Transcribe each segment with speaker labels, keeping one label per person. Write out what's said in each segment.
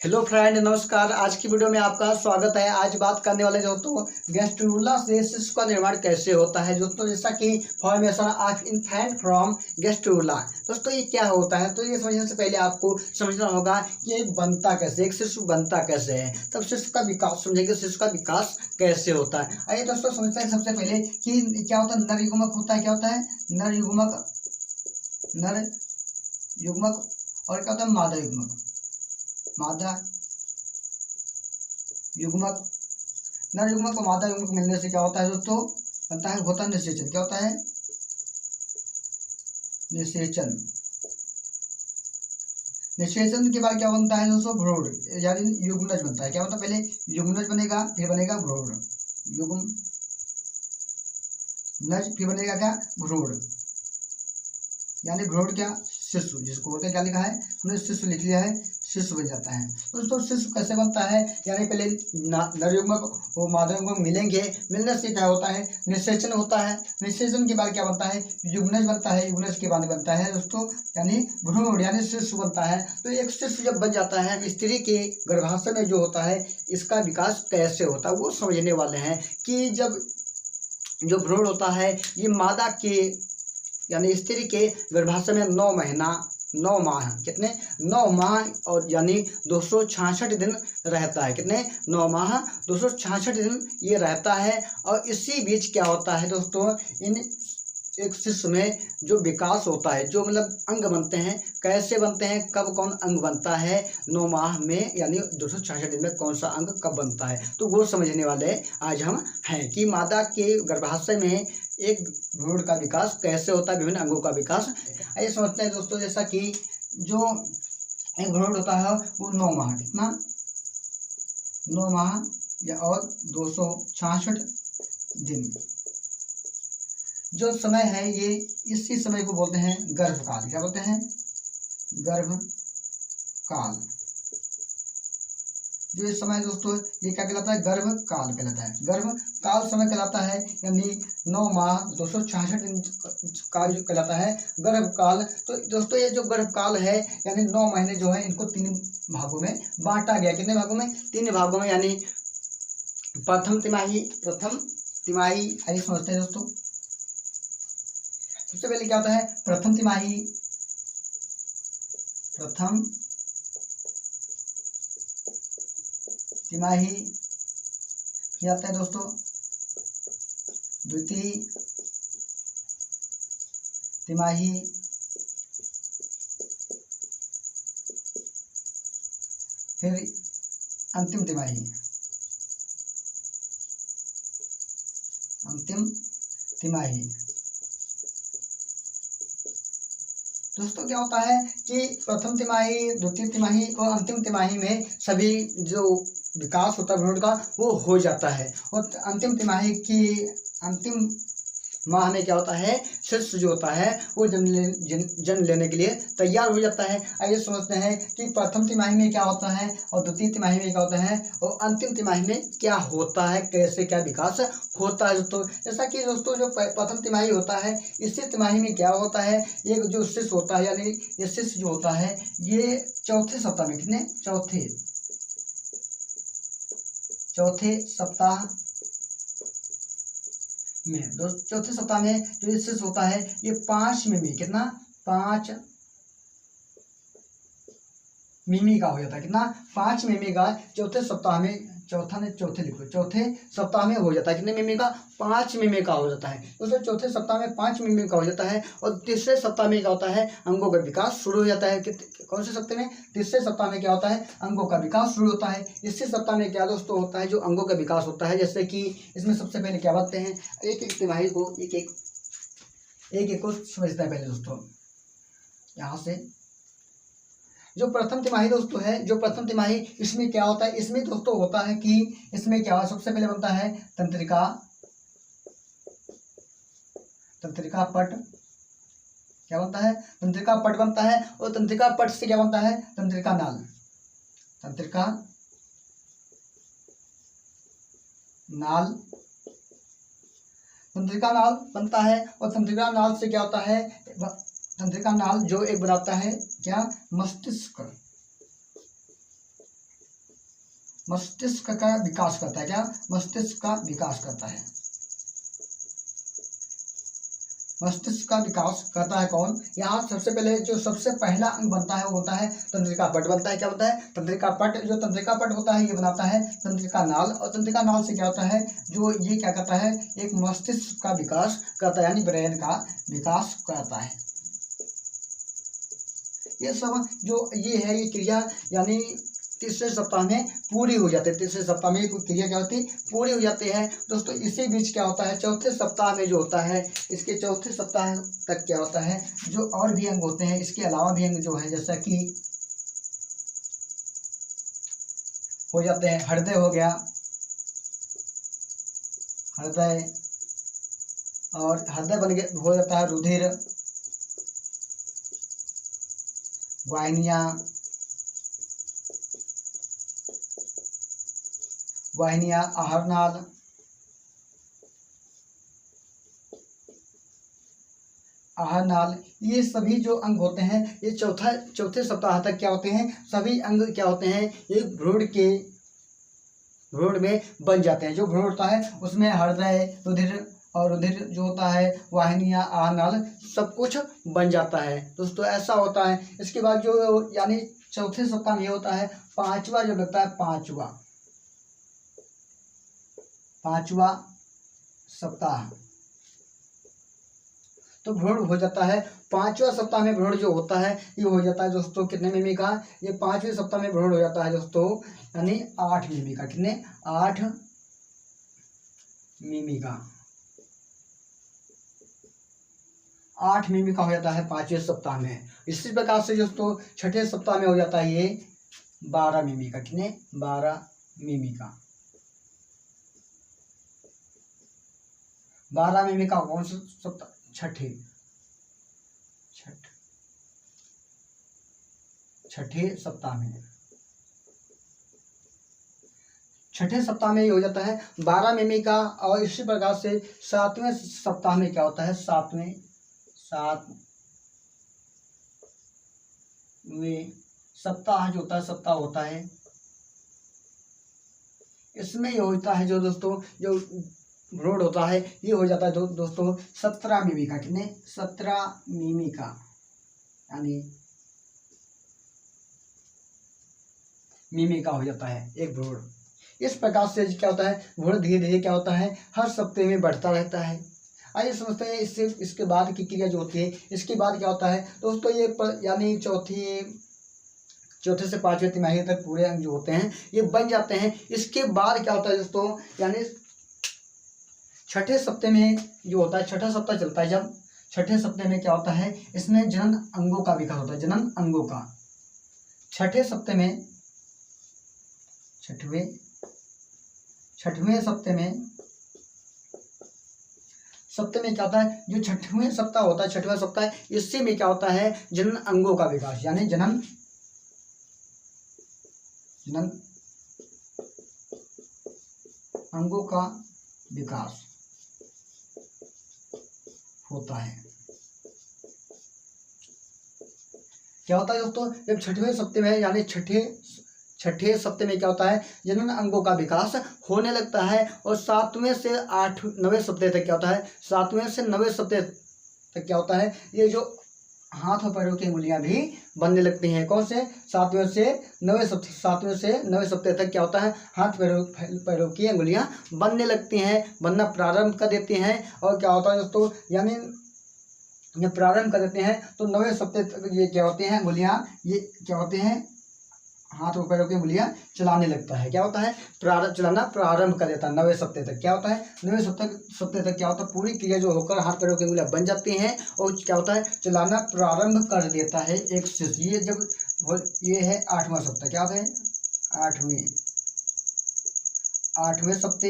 Speaker 1: Hello friend, नमस्कार। आज की वीडियो में आपका स्वागत है। आज बात करने वाले दोस्तों गैस्ट्रूला से शिशु का निर्माण कैसे होता है दोस्तों। जैसा कि formation of infant from gastrula. दोस्तों ये क्या होता है, तो ये समझने से पहले आपको समझना होगा कि एक बनता कैसे, एक शिशु बनता कैसे है, तब शिशु का विकास समझेंगे, शिशु का विकास कैसे होता है। आइए दोस्तों समझते हैं सबसे पहले कि क्या होता है। नर युग्मक होता है, क्या होता है नर युग्मक, नर युग्मक, और क्या होता है मादा युग्मक, मादा युग्मक। नर युग्मक को मादा युग्मक मिलने से क्या होता है दोस्तों, होता है निषेचन। क्या होता है निषेचन। निषेचन के बाद क्या बनता है दोस्तों, भ्रूण यानी युग्मनज बनता है। क्या बनता है, पहले युग्मनज बनेगा, फिर बनेगा भ्रूण, युग्मनज, फिर बनेगा क्या भ्रूण, यानी भ्रूण क्या शिशु, जिसको बोलते हैं क्या लिखा है हमने शिशु लिख लिया है, शिशु बन जाता है। दोस्तों शिशु कैसे बनता है, यानी पहले नर युग्मक वो मादा युग्मक मिलेंगे, मिलने से क्या होता है निषेचन होता है। निषेचन के बाद क्या बनता है युग्मनज बनता है, युग्मनज के बाद बनता है दोस्तों यानी भ्रूण यानी शिशु बनता है। तो एक शिशु जब बन जाता है, स्त्री के गर्भाशय में जो होता है इसका विकास कैसे होता है वो समझने वाले हैं। कि जब जो भ्रूण होता है ये मादा के यानी स्त्री के गर्भाशय में 9 महीना 9 माह, कितने 9 माह और यानी 266 दिन रहता है। कितने 9 माह 266 दिन ये रहता है। और इसी बीच क्या होता है दोस्तों, इन एक शिशु में जो विकास होता है, जो मतलब अंग बनते हैं, कैसे बनते हैं, कब कौन अंग बनता है 9 माह में यानी 266 दिन में कौन सा अंग कब बनता है, तो वो समझने वाले आज हम हैं कि मादा के गर्भाशय में एक भ्रूण का विकास कैसे होता है, विभिन्न अंगों का विकास। आइए समझते हैं दोस्तों। जैसा कि जो एक भ्रूण होता है वो 9 माह, कितना 9 माह या और 266 दिन जो समय है, ये इसी समय को बोलते हैं गर्भकाल। क्या बोलते हैं गर्भकाल। जो इस समय दोस्तों ये क्या कहलाता है गर्भकाल कहलाता है, गर्भकाल समय कहलाता है, यानी 9 माह 266 दिन का जो कहलाता है गर्भकाल। तो दोस्तों ये जो गर्भकाल है यानी 9 महीने जो है इनको 3 भागों में बांटा गया। कितने भागों में 3 भागों में, यानी प्रथम तिमाही। आइए समझते हैं दोस्तों। सबसे पहले क्या होता है प्रथम तिमाही, क्या आता है दोस्तों द्वितीय तिमाही, फिर अंतिम तिमाही। दोस्तों क्या होता है कि प्रथम तिमाही, द्वितीय तिमाही और अंतिम तिमाही में सभी जो विकास होता है भ्रूण का वो हो जाता है। और अंतिम तिमाही की अंतिम माह में क्या होता है शिशु जो होता है वो जन्म लेने के लिए तैयार हो जाता है। आइए समझते हैं कि प्रथम तिमाही में क्या होता है और द्वितीय तिमाही में क्या होता है और अंतिम तिमाही में क्या होता है, कैसे क्या विकास होता है दोस्तों। जैसा कि दोस्तों जो प्रथम तिमाही होता है, इसी तिमाही में क्या होता है, एक जो शिशु होता है यानी ये शिशु जो होता है ये चौथे सप्ताह में, कितने चौथे सप्ताह में, चौथे सप्ताह में जो शिशु होता है ये 5 मिमी, कितना 5 मिमी का हो जाता है। कितना 5 मिमी का चौथे सप्ताह में, चौथे लिखो, चौथे सप्ताह में हो जाता है। कितने मिमी का 5 मिमी का हो जाता है। दोस्तों चौथे सप्ताह में 5 मिमी का हो जाता है। और तीसरे सप्ताह में क्या होता है अंगों का विकास शुरू हो जाता है। कौन से सप्ताह में, तीसरे सप्ताह में क्या होता है अंगों का विकास शुरू होता है। इसी सप्ताह में क्या दोस्तों होता है जो अंगों का विकास होता है। जैसे कि इसमें सबसे पहले क्या बताते हैं, एक तिमाही को एक को समझता है पहले दोस्तों। यहाँ से जो प्रथम तिमाही दोस्तों है, जो प्रथम तिमाही इसमें क्या होता है, इसमें दोस्तों होता है कि इसमें क्या सबसे पहले बनता है तंत्रिका पट। क्या बनता है तंत्रिका पट बनता है। और तंत्रिका पट से क्या बनता है तंत्रिका नाल बनता है। और तंत्रिका नाल से क्या होता है, तंत्रिका नाल जो एक बनाता है क्या मस्तिष्क, मस्तिष्क का विकास करता है। क्या? मस्तिष्क का विकास करता है। मस्तिष्क का विकास करता है कौन? यहाँ सबसे पहले जो सबसे पहला अंग बनता है वो होता है तंत्रिका पट बनता है। क्या होता है? तंत्रिका पट। जो तंत्रिका पट होता है ये बनाता है तंत्रिका नाल, और तंत्रिका नाल से क्या होता है, जो ये क्या करता है, एक मस्तिष्क का विकास करता है, यानी ब्रेन का विकास करता है। ये सब जो ये है, ये क्रिया यानी तीसरे सप्ताह में पूरी हो जाती है। तीसरे सप्ताह में क्रिया क्या होती है, पूरी हो जाती है। दोस्तों इसी बीच क्या होता है, चौथे सप्ताह में जो होता है, इसके चौथे सप्ताह तक क्या होता है, जो और भी अंग होते हैं, इसके अलावा भी अंग जो है, जैसा कि हो जाते हैं, हृदय हो गया, हृदय, और हृदय बन गया हो जाता है रुधिर, वाहिनियाँ, आहारनाल, ये सभी जो अंग होते हैं, ये चौथे सप्ताह तक क्या होते हैं, सभी अंग क्या होते हैं, एक भ्रूण में बन जाते हैं। जो भ्रूण होता है उसमें हृदय, रुधिर, और रुधिर जो होता है, वाहिनियाँ, आहारनाल, सब कुछ बन जाता है। दोस्तों ऐसा होता है। इसके बाद जो यानी चौथे सप्ताह में होता है पांचवा, जो लगता है पांचवा सप्ताह, तो भ्रूण हो जाता है। पांचवा सप्ताह में भ्रूण जो होता है ये हो जाता है दोस्तों कितने मिमी का, ये पांचवें सप्ताह में भ्रूण हो जाता है दोस्तों, यानी 8 मिमी का। कितने? 8 मिमी का। 8 मिमी का हो जाता है पांचवें सप्ताह में। इसी प्रकार से दोस्तों छठे सप्ताह में हो जाता है ये 12 मिमी का। कितने? 12 मिमी का। 12 मिमी का कौन सा सप्ताह? छठे सप्ताह में। छठे सप्ताह में ये हो जाता है 12 मिमी का। और इसी प्रकार से सातवें सप्ताह में क्या होता है, सातवें सप्ताह जो होता है, इसमें ये होता है जो दोस्तों, जो भ्रूण होता है ये हो जाता है दोस्तों 17 मिमी का। कितने? 17 मिमी का, यानी मिमी का हो जाता है एक भ्रूण। इस प्रकार से क्या होता है, भ्रूण धीरे धीरे क्या होता है, हर सप्ताह में बढ़ता रहता है। आइए समझते हैं इसके बाद की क्रिया जो होती है। इसके बाद क्या होता है दोस्तों, ये यानी चौथे से पांचवें तिमाही तक पूरे अंग जो होते हैं ये बन जाते हैं। इसके बाद क्या होता है दोस्तों, यानी छठे सप्ताह में जो होता है, छठा सप्ताह चलता है जब, छठे सप्ताह में क्या होता है, इसमें जनन अंगों का विकास होता है। जनन अंगों का छठे सप्ताह में, छठवें सप्ताह में क्या होता है, जो छठवें सप्ताह होता है, छठवां सप्ताह, इससे में क्या होता है, जनन अंगों का विकास, यानी जनन अंगों का विकास होता है। क्या होता है दोस्तों, जब छठवें सप्ताह में, यानी छठे सप्ताह में क्या होता है, जनन अंगों का विकास होने लगता है। और 7वें से 9वें सप्ताह तक क्या होता है, 7वें से 9वें सप्ताह तक क्या होता है, ये जो हाथ और पैरों की उंगलियां भी बनने लगती हैं। कौन से? 7वें से 9वें सप्ताह तक क्या होता है, हाथ पैरों की उंगलियां बनने लगती हैं, बनना प्रारंभ कर देती हैं। और क्या होता है दोस्तों, यानी जब प्रारंभ कर देते हैं तो 9वें सप्ताह तक ये क्या होते हैं, उंगलियां, ये क्या होते हैं, हाथ और पैरों की उंगलियां चलाने लगता है। क्या होता है, चलाना प्रारंभ कर देता है 9वें सप्ताह तक। क्या होता है, 9वें सप्ताह तक क्या होता है, पूरी क्रिया जो होकर हाथ पैरों की उंगलियां बन जाती हैं और क्या होता है, चलाना प्रारंभ कर देता है एक शिशु। ये जब ये है 8वां सप्ताह। क्या होता है, 8वें सप्ताह।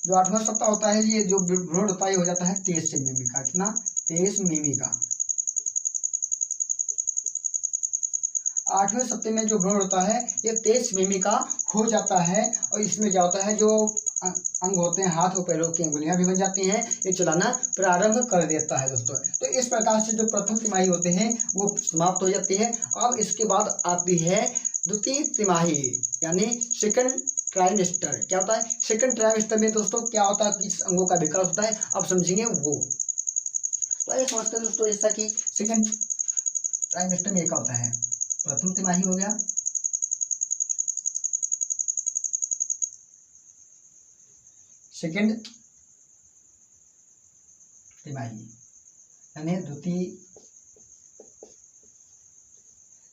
Speaker 1: जो 8वां सप्ताह होता है, ये जो भ्रूण होता है हो जाता है 23 मिमी का। कितना? 23 मिमी का। 8वें सप्ताह में जो भ्रूण होता है ये 23 मिमी का हो जाता है। और इसमें क्या होता है, जो अंग होते हैं, हाथ और पैरों की अंगुलियां भी बन जाती हैं, ये चलाना प्रारंभ कर देता है दोस्तों। तो इस प्रकार से जो प्रथम तिमाही होते हैं वो समाप्त हो जाती है। अब इसके बाद आती है द्वितीय तिमाही यानी सेकंड ट्राइमेस्टर। क्या होता है सेकंड ट्राइमेस्टर में दोस्तों? क्या होता है, किस अंगों का विकास होता है, अब समझेंगे वो। तो ये समझते हैं दोस्तों, जैसा कि सेकंड ट्राइमेस्टर में क्या होता है, प्रथम तिमाही हो गया, सेकंड तिमाही यानी द्वितीय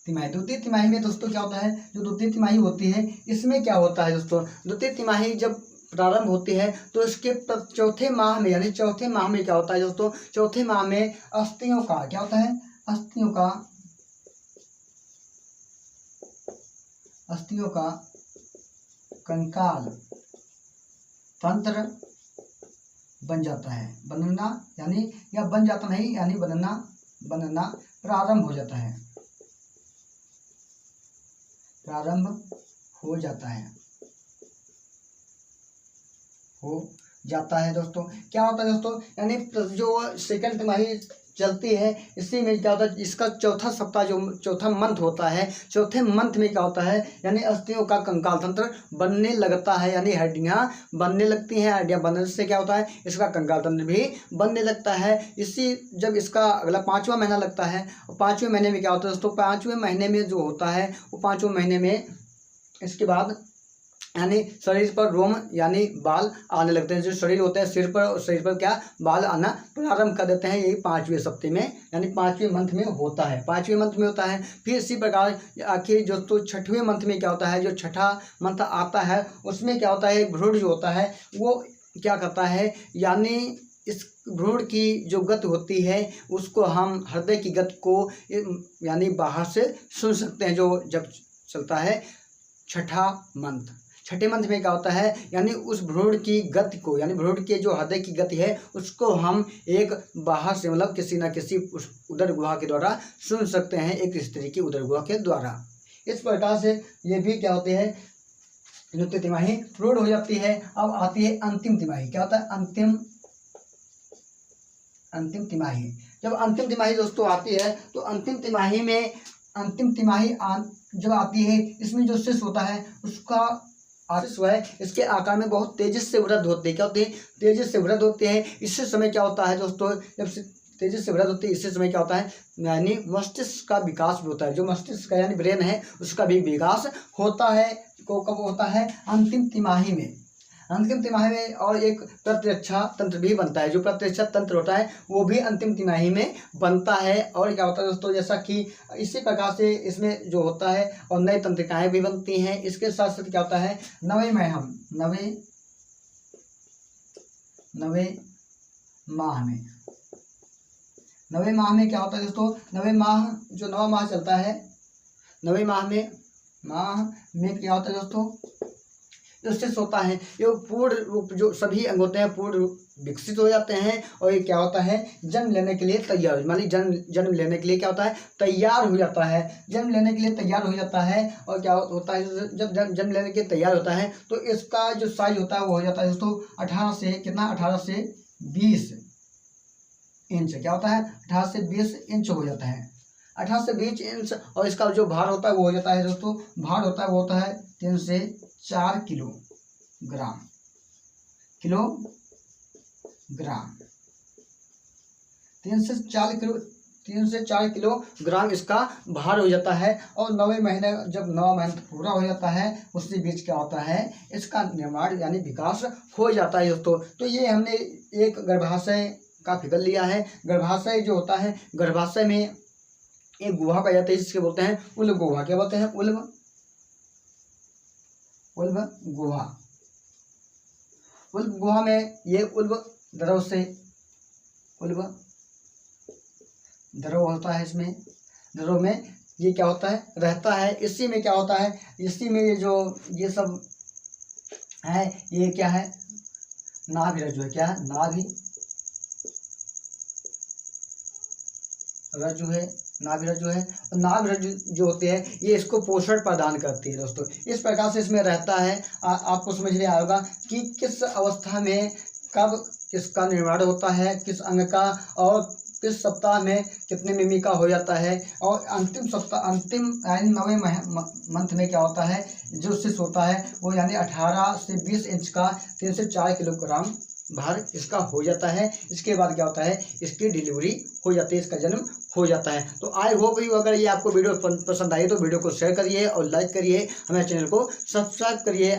Speaker 1: तिमाही। द्वितीय तिमाही में दोस्तों क्या होता है, जो द्वितीय तिमाही होती है इसमें क्या होता है दोस्तों, द्वितीय तिमाही जब प्रारंभ होती है तो इसके चौथे माह में यानी चौथे माह में क्या होता है दोस्तों, चौथे माह में अस्थियों का क्या होता है, अस्थियों का कंकाल तंत्र बन जाता है, बनना यानी या बन जाता नहीं यानी बनना प्रारंभ हो जाता है, प्रारंभ हो जाता है दोस्तों। क्या होता है दोस्तों, यानी जो सेकंड तिमाही चलती है इसी में क्या होता है, इसका चौथा सप्ताह जो चौथा मंथ होता है, चौथे मंथ में क्या होता है, यानी अस्थियों का कंकाल तंत्र बनने लगता है, यानी हड्डियां बनने लगती हैं। हड्डियां बनने से क्या होता है, इसका कंकाल तंत्र भी बनने लगता है। इसी जब इसका अगला 5वां महीना लगता है, और 5वें महीने में क्या होता है दोस्तों, 5वें महीने में जो होता है वो 5वें महीने में इसके बाद यानी शरीर पर रोम यानी बाल आने लगते हैं। जो शरीर होते हैं शरीर पर क्या बाल आना प्रारंभ कर देते हैं, यही 5वें सप्ताह में यानी 5वें मंथ में होता है, 5वें मंथ में होता है। फिर इसी प्रकार आखिर जो तो 6वें मंथ में क्या होता है, जो छठा मंथ आता है उसमें क्या होता है, भ्रूण जो होता है वो क्या करता है, यानी इस भ्रूण की जो गति होती है उसको हम हृदय की गति को यानी बाहर से सुन सकते हैं, जो जब चलता है छठे मंथ में क्या होता है, यानी उस भ्रूण की गति को यानी भ्रूण के जो हृदय की गति है उसको हम एक बाहर से मतलब किसी न किसी उस उदर गुहा के द्वारा सुन सकते हैं, एक स्त्री की उदर गुहा के द्वारा। इस प्रकार से ये भी क्या होते हैं, द्वितीय तिमाही पूर्ण हो जाती है। अब आती है अंतिम तिमाही। क्या होता है, अंतिम तिमाही। जब अंतिम तिमाही दोस्तों आती है तो अंतिम तिमाही जब आती है, इसमें जो शिशु होता है उसका शिशु है इसके आकार में बहुत तेजी से वृद्धि होती है। क्या होती है, तेजी से वृद्धि होती है। इसी समय क्या होता है दोस्तों, जब तेजी से वृद्धि होती है इसी समय क्या होता है, यानी मस्तिष्क का विकास भी होता है। जो मस्तिष्क का यानी ब्रेन है उसका भी विकास होता है। कब होता है, अंतिम तिमाही में। अंतिम तिमाही में और एक प्रतिरक्षा तंत्र भी बनता है। जो प्रतिरक्षा तंत्र होता है वो भी अंतिम तिमाही में बनता है। और क्या होता है दोस्तों, जैसा कि इसी प्रकार से इसमें जो होता है और नई तंत्रिकाएं भी बनती हैं। इसके साथ साथ क्या होता है, नवे माह में क्या होता है दोस्तों, जो 9वां माह चलता है, 9वें माह में क्या होता है दोस्तों, उससे होता है ये पूर्ण रूप जो सभी अंग होते हैं पूर्ण रूप विकसित हो जाते हैं। और ये क्या होता है, जन्म लेने के लिए तैयार, मानी जन्म लेने के लिए क्या होता है, तैयार हो जाता है। जन्म लेने के लिए तैयार हो जाता है। और क्या होता है, जब जन्म लेने के लिए तैयार होता है तो इसका जो साइज होता है वो हो जाता है दोस्तों 18 से 20 इंच। क्या होता है, 18 से 20 इंच हो जाता है, 18 से 20 इंच। और इसका जो भार होता है वो हो जाता है दोस्तों, भार होता है वो होता है 3 से 4 किलोग्राम। 3 से 4 किलोग्राम इसका भार हो जाता है। और 9वें महीने जब 9वां महीना पूरा हो जाता है उसी बीच क्या होता है, इसका निर्माण यानी विकास हो जाता है दोस्तों। तो ये हमने एक गर्भाशय का फिगर लिया है। गर्भाशय जो होता है, गर्भाशय में एक गुहा पाई जाती है जिसके बोलते हैं उल्ब गुहा। क्या बोलते हैं, उल्ब गुहा। उल्ब गुहा में ये उल्ब द्रव होता है। इसमें द्रव में ये क्या होता है, रहता है। इसी में क्या होता है, इसी में ये सब है, ये क्या है, नाभि रज्जु है। क्या है, नाभि रज्जु है। नाभि जो है, नाभि जो होती है ये इसको पोषण प्रदान करती है दोस्तों। इस प्रकार से इसमें रहता है। आपको समझ में आएगा कि किस अवस्था में कब किसका निर्माण होता है, किस अंग का, और किस सप्ताह में कितने मिमी का हो जाता है, और अंतिम सप्ताह, अंतिम यानी 9वें मंथ में क्या होता है, जो शिशु होता है वो यानी 18 से 20 इंच का 3 से 4 किलोग्राम भार इसका हो जाता है। इसके बाद क्या होता है, इसकी डिलीवरी हो जाती है, इसका जन्म हो जाता है। तो आई होप यू, अगर ये आपको वीडियो पसंद आई तो वीडियो को शेयर करिए और लाइक करिए, हमारे चैनल को सब्सक्राइब करिए।